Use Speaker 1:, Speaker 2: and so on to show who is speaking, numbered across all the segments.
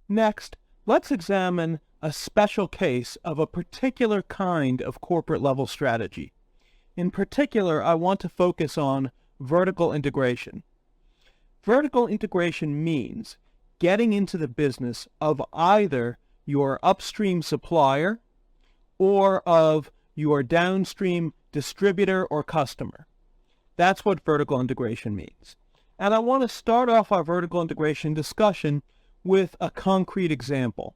Speaker 1: Next, let's examine a special case of a particular kind of corporate level strategy. In particular, I want to focus on vertical integration. Vertical integration means getting into the business of either your upstream supplier or of your downstream distributor or customer. That's what vertical integration means. And I want to start off our vertical integration discussion with a concrete example.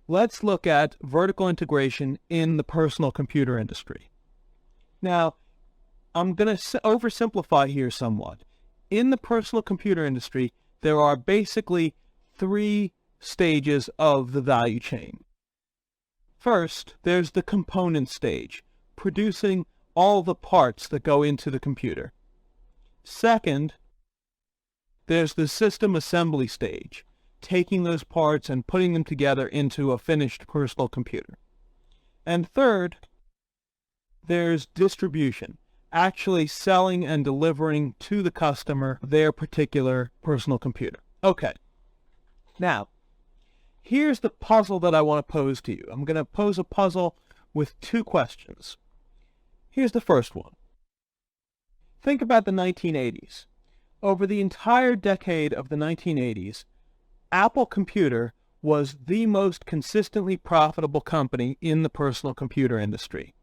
Speaker 1: Let's look at vertical integration in the personal computer industry. Now, I'm going to oversimplify here somewhat. In the personal computer industry, there are basically three stages of the value chain. First, there's the component stage, producing all the parts that go into the computer. Second, there's the system assembly stage, taking those parts and putting them together into a finished personal computer. And third, there's distribution, actually selling and delivering to the customer their particular personal computer. Okay, now, here's the puzzle that I want to pose to you. I'm going to pose a puzzle with two questions. Here's the first one. Think about the 1980s. Over the entire decade of the 1980s, Apple Computer was the most consistently profitable company in the personal computer industry.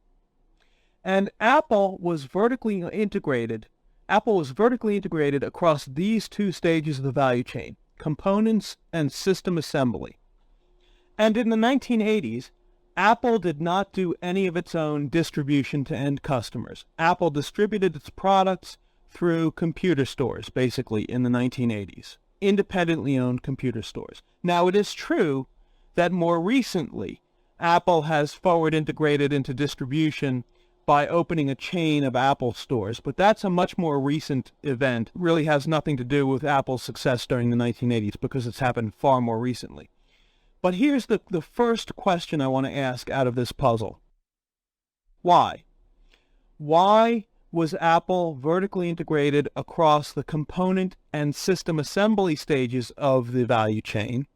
Speaker 1: And Apple was vertically integrated across these two stages of the value chain, components and system assembly. And in the 1980s, Apple did not do any of its own distribution to end customers. Apple distributed its products through computer stores, basically, in the 1980s. Independently owned computer stores. Now, it is true that more recently, Apple has forward integrated into distribution by opening a chain of Apple stores, but that's a much more recent event. It really has nothing to do with Apple's success during the 1980s because it's happened far more recently. But here's the first question I want to ask out of this puzzle. Why? Why was Apple vertically integrated across the component and system assembly stages of the value chain?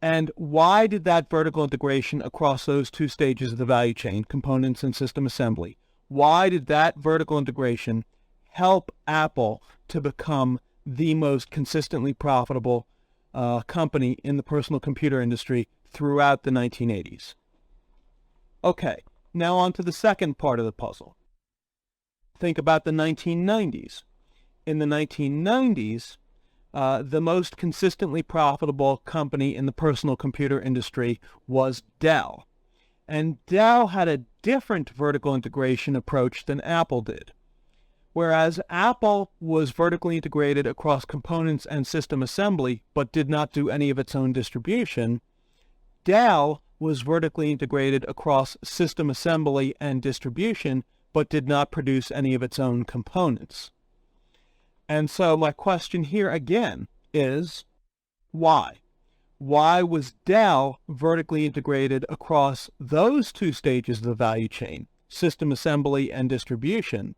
Speaker 1: And why did that vertical integration across those two stages of the value chain, components and system assembly, why did that vertical integration help Apple to become the most consistently profitable company in the personal computer industry throughout the 1980s? Okay, now on to the second part of the puzzle. Think about the 1990s. In the 1990s, the most consistently profitable company in the personal computer industry was Dell. And Dell had a different vertical integration approach than Apple did. Whereas Apple was vertically integrated across components and system assembly, but did not do any of its own distribution, Dell was vertically integrated across system assembly and distribution, but did not produce any of its own components. And so my question here again is, why? Why was Dell vertically integrated across those two stages of the value chain, system assembly and distribution?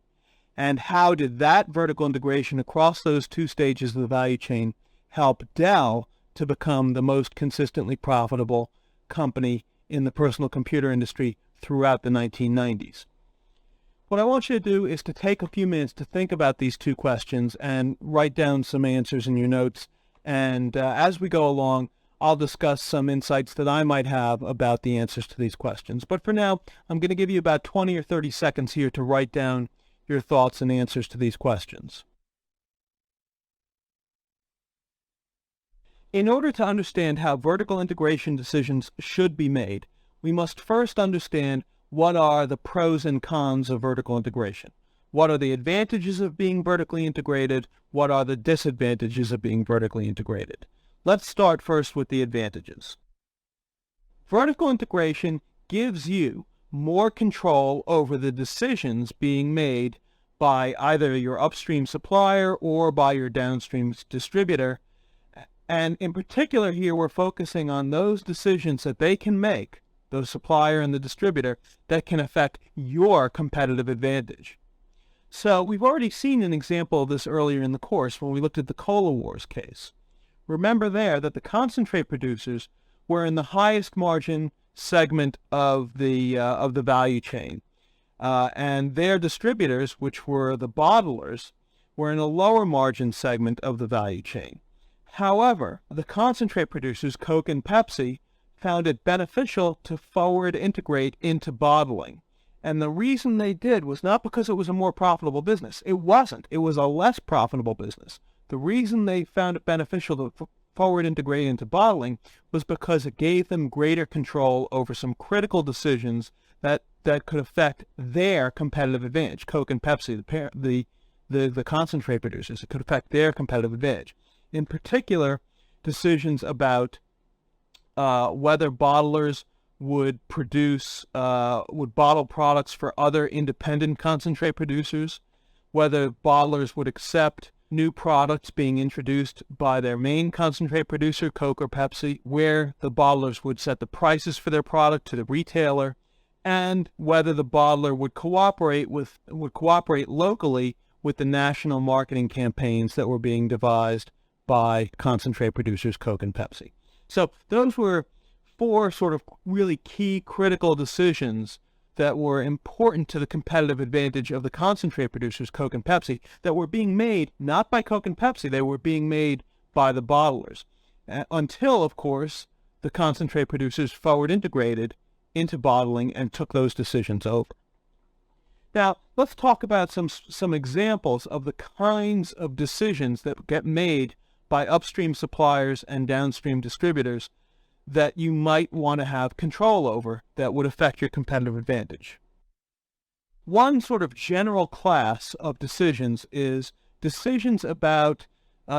Speaker 1: And how did that vertical integration across those two stages of the value chain help Dell to become the most consistently profitable company in the personal computer industry throughout the 1990s? What I want you to do is to take a few minutes to think about these two questions and write down some answers in your notes. And as we go along, I'll discuss some insights that I might have about the answers to these questions. But for now, I'm going to give you about 20 or 30 seconds here to write down your thoughts and answers to these questions. In order to understand how vertical integration decisions should be made, we must first understand what are the pros and cons of vertical integration. What are the advantages of being vertically integrated? What are the disadvantages of being vertically integrated? Let's start first with the advantages. Vertical integration gives you more control over the decisions being made by either your upstream supplier or by your downstream distributor. And in particular here, we're focusing on those decisions that they can make, the supplier and the distributor, that can affect your competitive advantage. So we've already seen an example of this earlier in the course when we looked at the Cola Wars case, Remember there that the concentrate producers were in the highest margin segment of the value chain, and their distributors, which were the bottlers, were in a lower margin segment of the value chain. However, the concentrate producers, Coke and Pepsi, found it beneficial to forward integrate into bottling. And the reason they did was not because it was a more profitable business. It wasn't. It was a less profitable business. The reason they found it beneficial to forward integrate into bottling was because it gave them greater control over some critical decisions that could affect their competitive advantage. Coke and Pepsi, the concentrate producers, it could affect their competitive advantage. In particular, decisions about whether bottlers would bottle products for other independent concentrate producers, whether bottlers would accept new products being introduced by their main concentrate producer, Coke or Pepsi, where the bottlers would set the prices for their product to the retailer, and whether the bottler would cooperate locally with the national marketing campaigns that were being devised by concentrate producers Coke and Pepsi. So those were four sort of really key critical decisions that were important to the competitive advantage of the concentrate producers Coke and Pepsi that were being made not by Coke and Pepsi, they were being made by the bottlers. Until, of course, the concentrate producers forward integrated into bottling and took those decisions over. Now, let's talk about some examples of the kinds of decisions that get made by upstream suppliers and downstream distributors that you might want to have control over that would affect your competitive advantage. One sort of general class of decisions is decisions about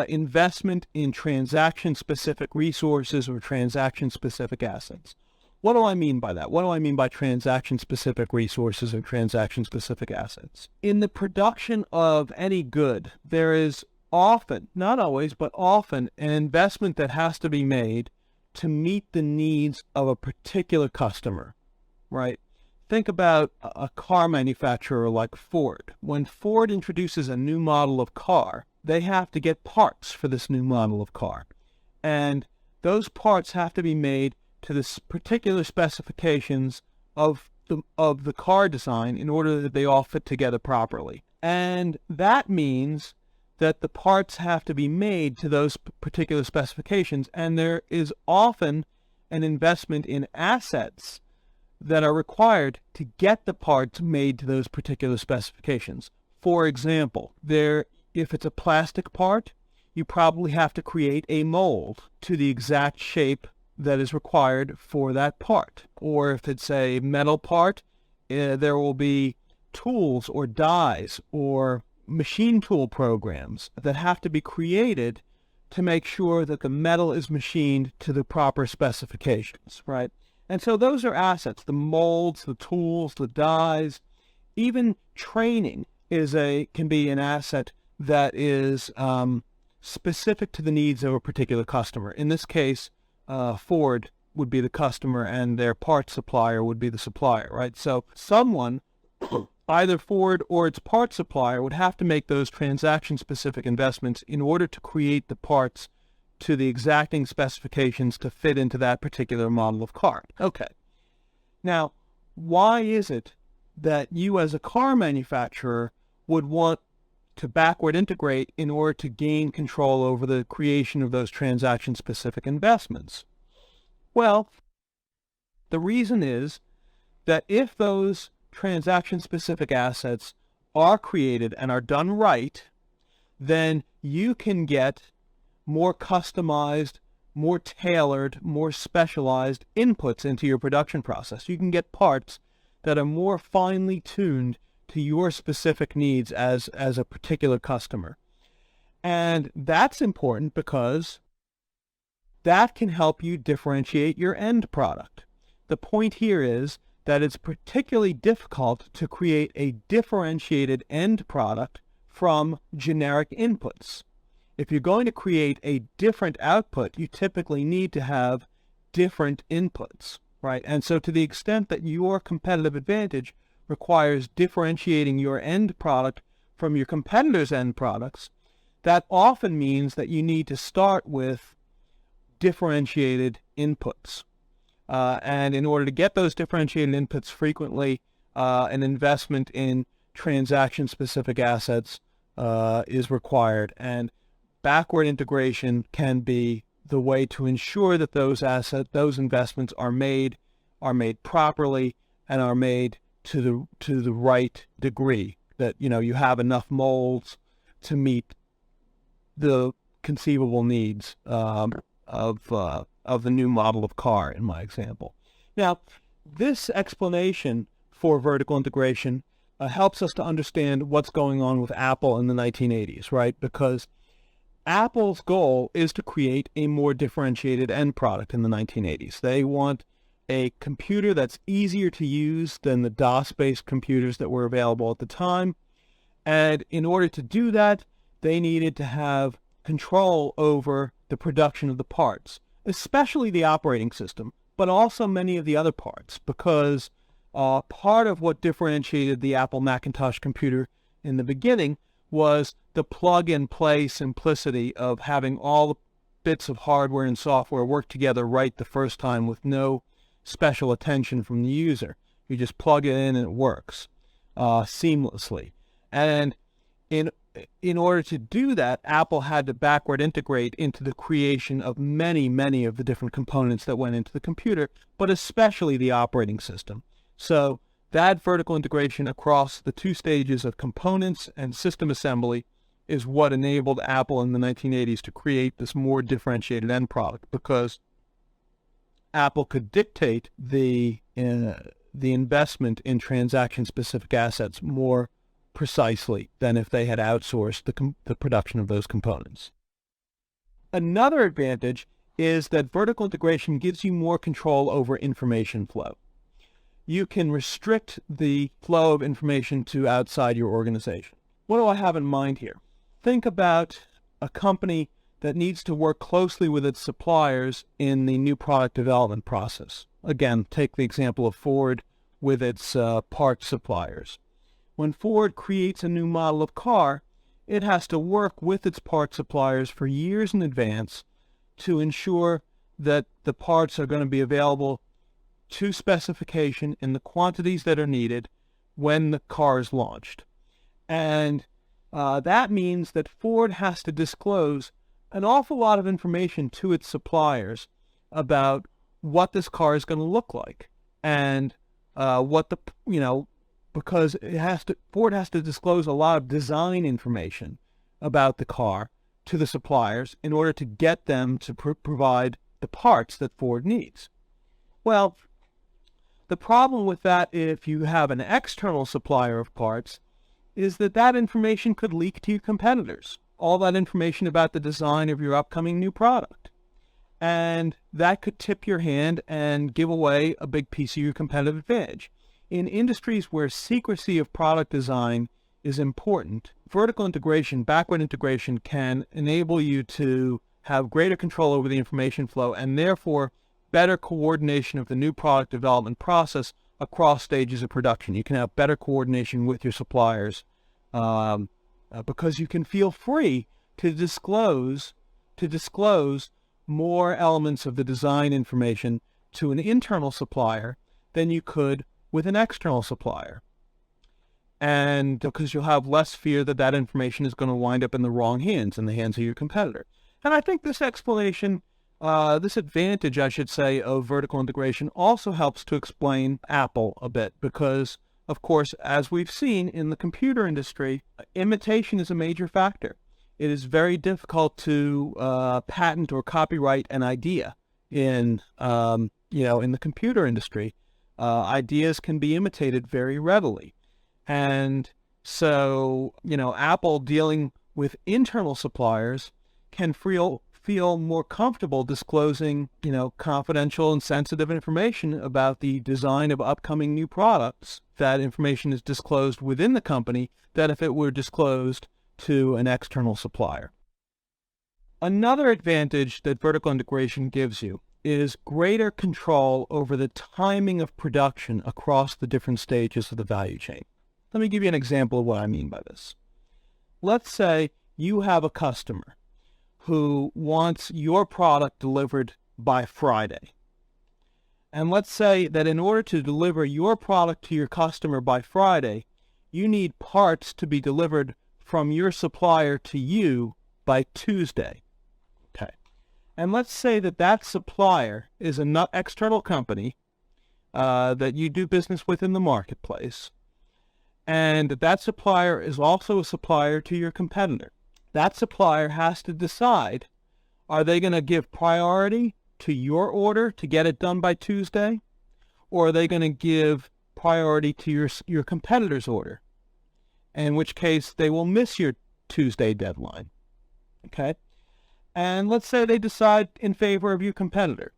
Speaker 1: investment in transaction-specific resources or transaction-specific assets. What do I mean by that? What do I mean by transaction-specific resources or transaction-specific assets? In the production of any good, there is often, not always, but often, an investment that has to be made to meet the needs of a particular customer, right? Think about a car manufacturer like Ford. When Ford introduces a new model of car, they have to get parts for this new model of car. And those parts have to be made to the particular specifications of the car design in order that they all fit together properly. And that means that the parts have to be made to those particular specifications, and there is often an investment in assets that are required to get the parts made to those particular specifications. For example, if it's a plastic part, you probably have to create a mold to the exact shape that is required for that part. Or if it's a metal part, there will be tools or dies or machine tool programs that have to be created to make sure that the metal is machined to the proper specifications, right? And so those are assets, the molds, the tools, the dies. Even training can be an asset that is specific to the needs of a particular customer. In this case, Ford would be the customer and their parts supplier would be the supplier, right? So someone, either Ford or its parts supplier, would have to make those transaction-specific investments in order to create the parts to the exacting specifications to fit into that particular model of car. Okay. Now, why is it that you as a car manufacturer would want to backward integrate in order to gain control over the creation of those transaction-specific investments? Well, the reason is that if those transaction-specific assets are created and are done right, then you can get more customized, more tailored, more specialized inputs into your production process. You can get parts that are more finely tuned to your specific needs as a particular customer. And that's important because that can help you differentiate your end product. The point here is that it's particularly difficult to create a differentiated end product from generic inputs. If you're going to create a different output, you typically need to have different inputs, right? And so to the extent that your competitive advantage requires differentiating your end product from your competitors' end products, that often means that you need to start with differentiated inputs. And in order to get those differentiated inputs frequently, an investment in transaction-specific assets is required. And backward integration can be the way to ensure that those investments are made properly and are made to the right degree, that you have enough molds to meet the conceivable needs of the new model of car in my example. Now, this explanation for vertical integration helps us to understand what's going on with Apple in the 1980s, right? Because Apple's goal is to create a more differentiated end product in the 1980s. They want a computer that's easier to use than the DOS-based computers that were available at the time. And in order to do that, they needed to have control over the production of the parts, especially the operating system, but also many of the other parts, because part of what differentiated the Apple Macintosh computer in the beginning was the plug-and-play simplicity of having all the bits of hardware and software work together right the first time with no special attention from the user. You just plug it in and it works seamlessly. And in order to do that, Apple had to backward integrate into the creation of many, many of the different components that went into the computer, but especially the operating system. So that vertical integration across the two stages of components and system assembly is what enabled Apple in the 1980s to create this more differentiated end product, because Apple could dictate the investment in transaction-specific assets more precisely than if they had outsourced the production of those components. Another advantage is that vertical integration gives you more control over information flow. You can restrict the flow of information to outside your organization. What do I have in mind here? Think about a company that needs to work closely with its suppliers in the new product development process. Again, take the example of Ford with its parts suppliers. When Ford creates a new model of car, it has to work with its parts suppliers for years in advance to ensure that the parts are going to be available to specification in the quantities that are needed when the car is launched. And that means that Ford has to disclose an awful lot of information to its suppliers about what this car is going to look like, and because Ford has to disclose a lot of design information about the car to the suppliers in order to get them to provide the parts that Ford needs. Well, the problem with that, if you have an external supplier of parts, is that information could leak to your competitors, all that information about the design of your upcoming new product. And that could tip your hand and give away a big piece of your competitive advantage. In industries where secrecy of product design is important, vertical integration, backward integration can enable you to have greater control over the information flow and therefore better coordination of the new product development process across stages of production. You can have better coordination with your suppliers because you can feel free to disclose more elements of the design information to an internal supplier than you could with an external supplier. And because you'll have less fear that information is going to wind up in the wrong hands, in the hands of your competitor. And I think this explanation, this advantage, I should say, of vertical integration also helps to explain Apple a bit, because, of course, as we've seen in the computer industry, imitation is a major factor. It is very difficult to patent or copyright an idea in the computer industry. Ideas can be imitated very readily. And so, Apple dealing with internal suppliers can feel more comfortable disclosing, confidential and sensitive information about the design of upcoming new products. That information is disclosed within the company than if it were disclosed to an external supplier. Another advantage that vertical integration gives you is greater control over the timing of production across the different stages of the value chain. Let me give you an example of what I mean by this. Let's say you have a customer who wants your product delivered by Friday. And let's say that in order to deliver your product to your customer by Friday, you need parts to be delivered from your supplier to you by Tuesday. Okay. And let's say that that supplier is an external company that you do business with in the marketplace, and that supplier is also a supplier to your competitor. That supplier has to decide, are they going to give priority to your order to get it done by Tuesday, or are they going to give priority to your competitor's order, in which case they will miss your Tuesday deadline. Okay? And let's say they decide in favor of your competitor.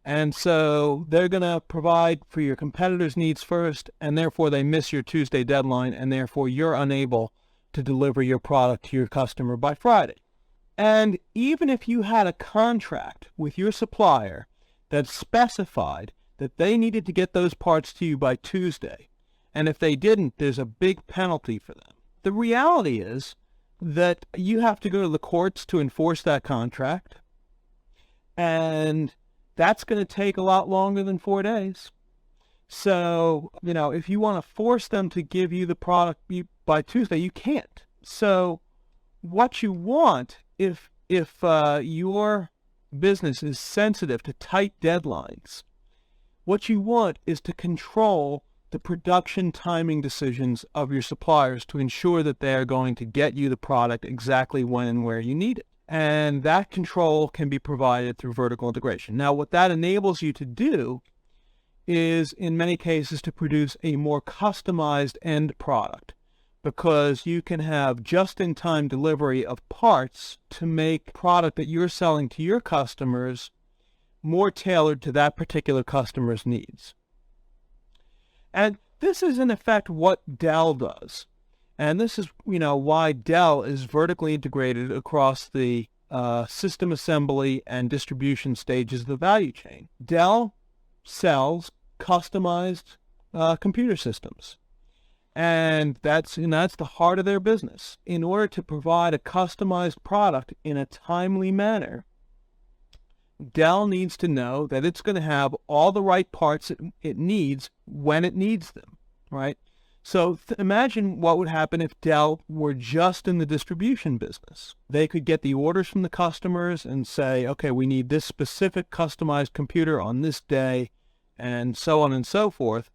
Speaker 1: And so they're going to provide for your competitor's needs first, and therefore they miss your Tuesday deadline, and therefore you're unable to deliver your product to your customer by Friday. And even if you had a contract with your supplier that specified that they needed to get those parts to you by Tuesday, and if they didn't, there's a big penalty for them. The reality is that you have to go to the courts to enforce that contract, and that's going to take a lot longer than 4 days. So, if you want to force them to give you the product by Tuesday, you can't. So what you want, if your business is sensitive to tight deadlines, what you want is to control the production timing decisions of your suppliers to ensure that they are going to get you the product exactly when and where you need it. And that control can be provided through vertical integration. Now, what that enables you to do is, in many cases, to produce a more customized end product, because you can have just-in-time delivery of parts to make product that you're selling to your customers more tailored to that particular customer's needs. And this is, in effect, what Dell does. And this is, why Dell is vertically integrated across the system assembly and distribution stages of the value chain. Dell sells customized computer systems. And that's the heart of their business. In order to provide a customized product in a timely manner, Dell needs to know that it's going to have all the right parts it needs when it needs them, right? So imagine what would happen if Dell were just in the distribution business. They could get the orders from the customers and say, okay, we need this specific customized computer on this day, and so on and so forth.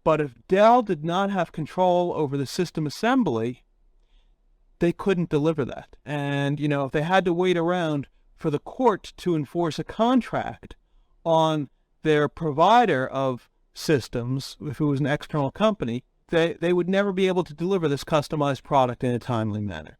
Speaker 1: But if Dell did not have control over the system assembly, they couldn't deliver that. And, if they had to wait around for the court to enforce a contract on their provider of systems, if it was an external company, they would never be able to deliver this customized product in a timely manner.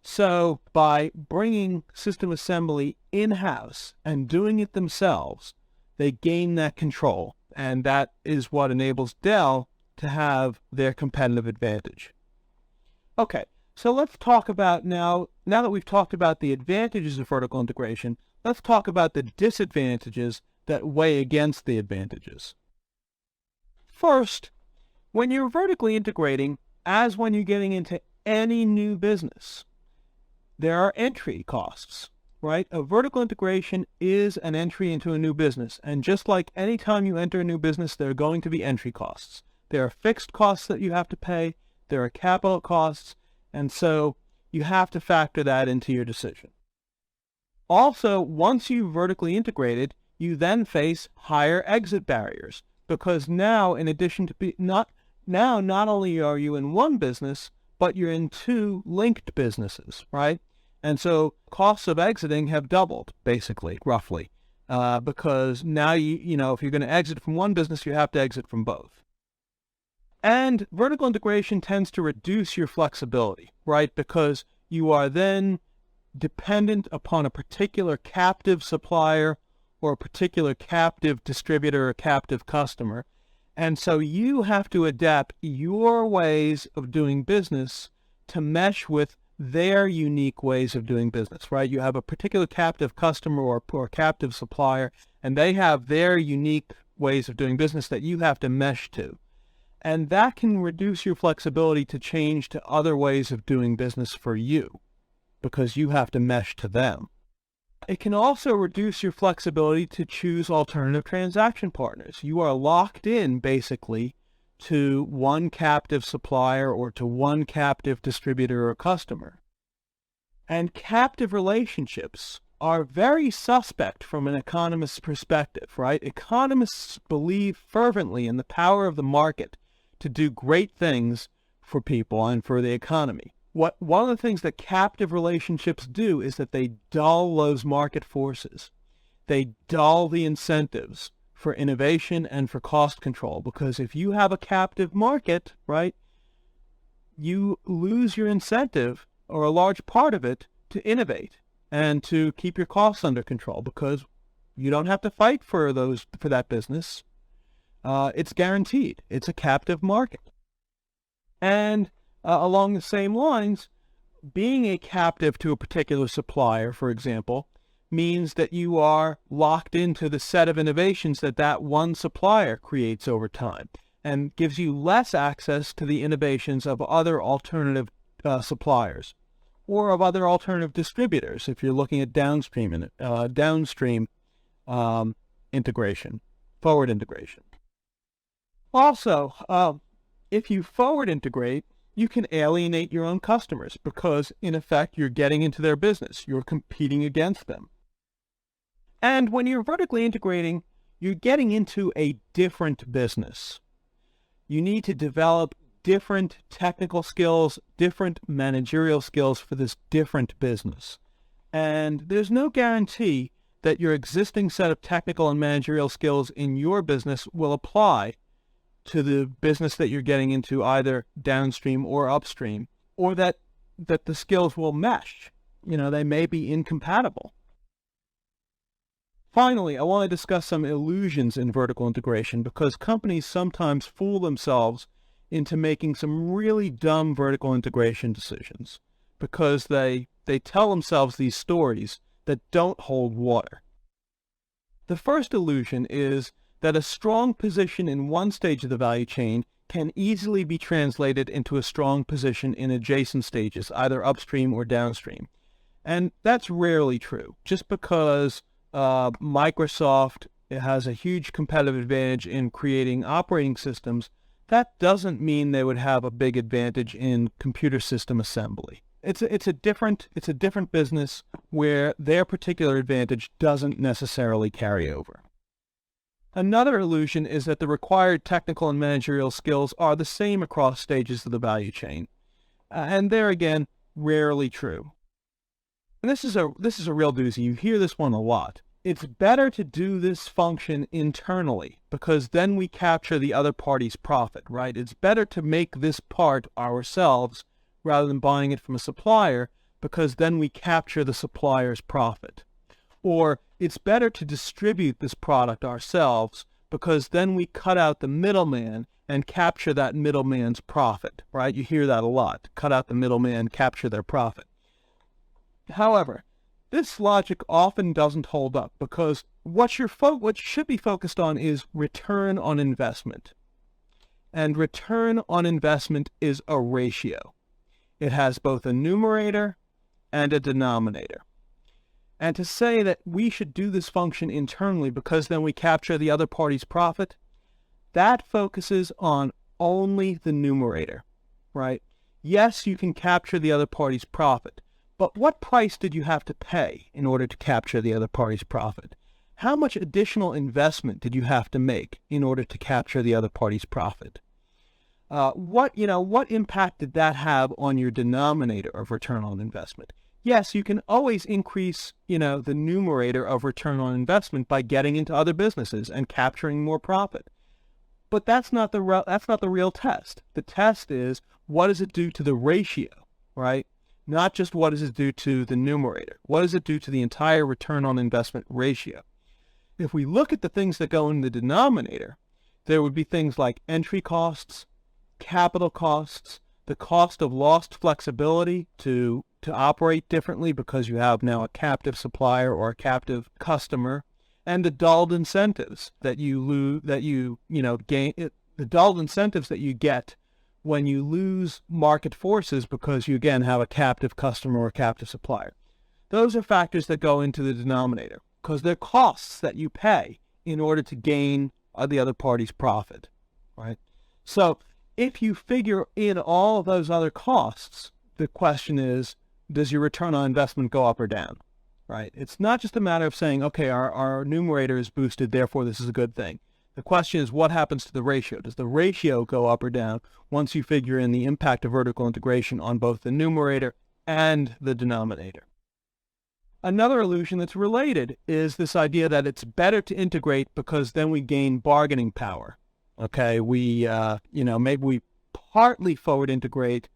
Speaker 1: So by bringing system assembly in-house and doing it themselves, they gain that control. And that is what enables Dell to have their competitive advantage. Okay, so let's talk about now that we've talked about the advantages of vertical integration, let's talk about the disadvantages that weigh against the advantages. First, when you're vertically integrating, as when you're getting into any new business, there are entry costs, right? A vertical integration is an entry into a new business. And just like any time you enter a new business, there are going to be entry costs. There are fixed costs that you have to pay. There are capital costs. And so you have to factor that into your decision. Also, once you've vertically integrated, you then face higher exit barriers, because now, in addition to not only are you in one business, but you're in two linked businesses, right? And so costs of exiting have doubled, basically, roughly, because now if you're going to exit from one business, you have to exit from both. And vertical integration tends to reduce your flexibility, right? Because you are then dependent upon a particular captive supplier or a particular captive distributor or captive customer. And so you have to adapt your ways of doing business to mesh with their unique ways of doing business, right? You have a particular captive customer or captive supplier, and they have their unique ways of doing business that you have to mesh to. And that can reduce your flexibility to change to other ways of doing business for you, because you have to mesh to them. It can also reduce your flexibility to choose alternative transaction partners. You are locked in, basically, to one captive supplier or to one captive distributor or customer. And captive relationships are very suspect from an economist's perspective, right? Economists believe fervently in the power of the market to do great things for people and for the economy. One of the things that captive relationships do is that they dull those market forces. They dull the incentives for innovation and for cost control, because if you have a captive market, right, you lose your incentive, or a large part of it, to innovate and to keep your costs under control, because you don't have to fight for that business. It's guaranteed. It's a captive market. And along the same lines, being a captive to a particular supplier, for example, means that you are locked into the set of innovations that one supplier creates over time, and gives you less access to the innovations of other alternative suppliers or of other alternative distributors if you're looking at downstream integration, forward integration. Also, if you forward integrate, you can alienate your own customers because, in effect, you're getting into their business. You're competing against them. And when you're vertically integrating, you're getting into a different business. You need to develop different technical skills, different managerial skills for this different business. And there's no guarantee that your existing set of technical and managerial skills in your business will apply to the business that you're getting into, either downstream or upstream, or that the skills will mesh. They may be incompatible. Finally, I want to discuss some illusions in vertical integration, because companies sometimes fool themselves into making some really dumb vertical integration decisions because they tell themselves these stories that don't hold water. The first illusion is that a strong position in one stage of the value chain can easily be translated into a strong position in adjacent stages, either upstream or downstream. And that's rarely true. Just because Microsoft has a huge competitive advantage in creating operating systems, that doesn't mean they would have a big advantage in computer system assembly. It's a different business where their particular advantage doesn't necessarily carry over. Another illusion is that the required technical and managerial skills are the same across stages of the value chain. And there again, rarely true. And this is a real doozy. You hear this one a lot. It's better to do this function internally because then we capture the other party's profit, right? It's better to make this part ourselves rather than buying it from a supplier because then we capture the supplier's profit. Or it's better to distribute this product ourselves because then we cut out the middleman and capture that middleman's profit, right? You hear that a lot. Cut out the middleman, capture their profit. However, this logic often doesn't hold up because what should be focused on is return on investment. And return on investment is a ratio. It has both a numerator and a denominator. And to say that we should do this function internally because then we capture the other party's profit, that focuses on only the numerator, right? Yes, you can capture the other party's profit, but what price did you have to pay in order to capture the other party's profit? How much additional investment did you have to make in order to capture the other party's profit? What impact did that have on your denominator of return on investment? Yes, you can always increase, the numerator of return on investment by getting into other businesses and capturing more profit. But that's not the real test. The test is, what does it do to the ratio, right? Not just what does it do to the numerator. What does it do to the entire return on investment ratio? If we look at the things that go in the denominator, there would be things like entry costs, capital costs, the cost of lost flexibility to operate differently because you have now a captive supplier or a captive customer, and the dulled incentives that the dulled incentives that you get when you lose market forces because you again have a captive customer or a captive supplier. those are factors that go into the denominator because they're costs that you pay in order to gain the other party's profit, right? So if you figure in all of those other costs, the question is, does your return on investment go up or down, right? It's not just a matter of saying, okay, our numerator is boosted, therefore this is a good thing. The question is, what happens to the ratio? Does the ratio go up or down once you figure in the impact of vertical integration on both the numerator and the denominator? Another illusion that's related is this idea that it's better to integrate because then we gain bargaining power. Okay, maybe we partly forward integrate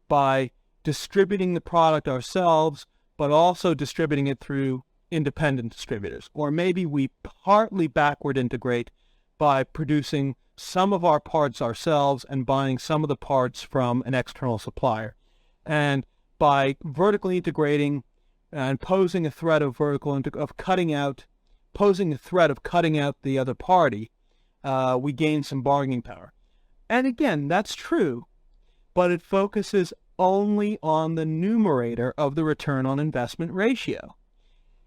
Speaker 1: by distributing the product ourselves, but also distributing it through independent distributors. Or maybe we partly backward integrate by producing some of our parts ourselves and buying some of the parts from an external supplier. And by vertically integrating and posing a threat of cutting out the other party, we gain some bargaining power. And again, that's true, but it focuses only on the numerator of the return on investment ratio.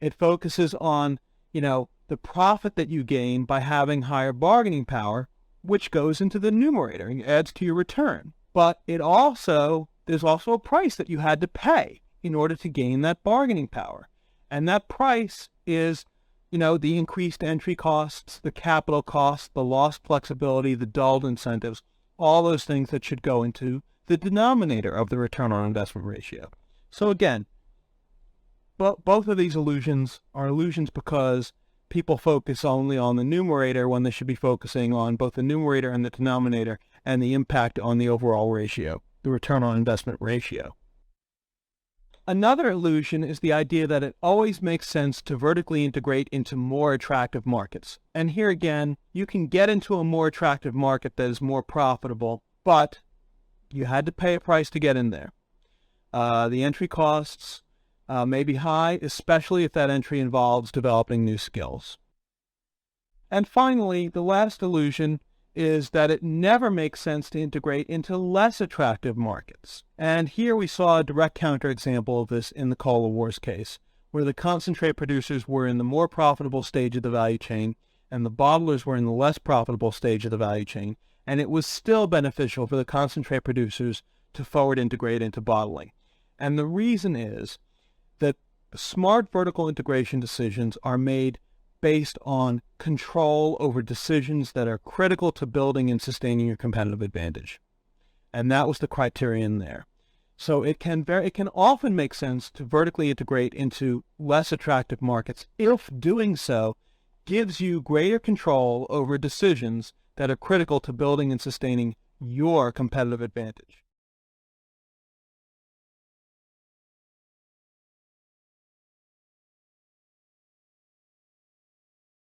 Speaker 1: It focuses on, the profit that you gain by having higher bargaining power, which goes into the numerator and adds to your return. But there's also a price that you had to pay in order to gain that bargaining power. And that price is, the increased entry costs, the capital costs, the lost flexibility, the dulled incentives, all those things that should go into the denominator of the return on investment ratio. So again, both of these illusions are illusions because people focus only on the numerator when they should be focusing on both the numerator and the denominator and the impact on the overall ratio, the return on investment ratio. Another illusion is the idea that it always makes sense to vertically integrate into more attractive markets. And here again, you can get into a more attractive market that is more profitable, but you had to pay a price to get in there. The entry costs may be high, especially if that entry involves developing new skills. And finally, the last illusion is that it never makes sense to integrate into less attractive markets. And here we saw a direct counterexample of this in the Cola Wars case, where the concentrate producers were in the more profitable stage of the value chain and the bottlers were in the less profitable stage of the value chain, and it was still beneficial for the concentrate producers to forward integrate into bottling. And the reason is that smart vertical integration decisions are made based on control over decisions that are critical to building and sustaining your competitive advantage. And that was the criterion there. So it can often make sense to vertically integrate into less attractive markets if doing so gives you greater control over decisions that are critical to building and sustaining your competitive advantage.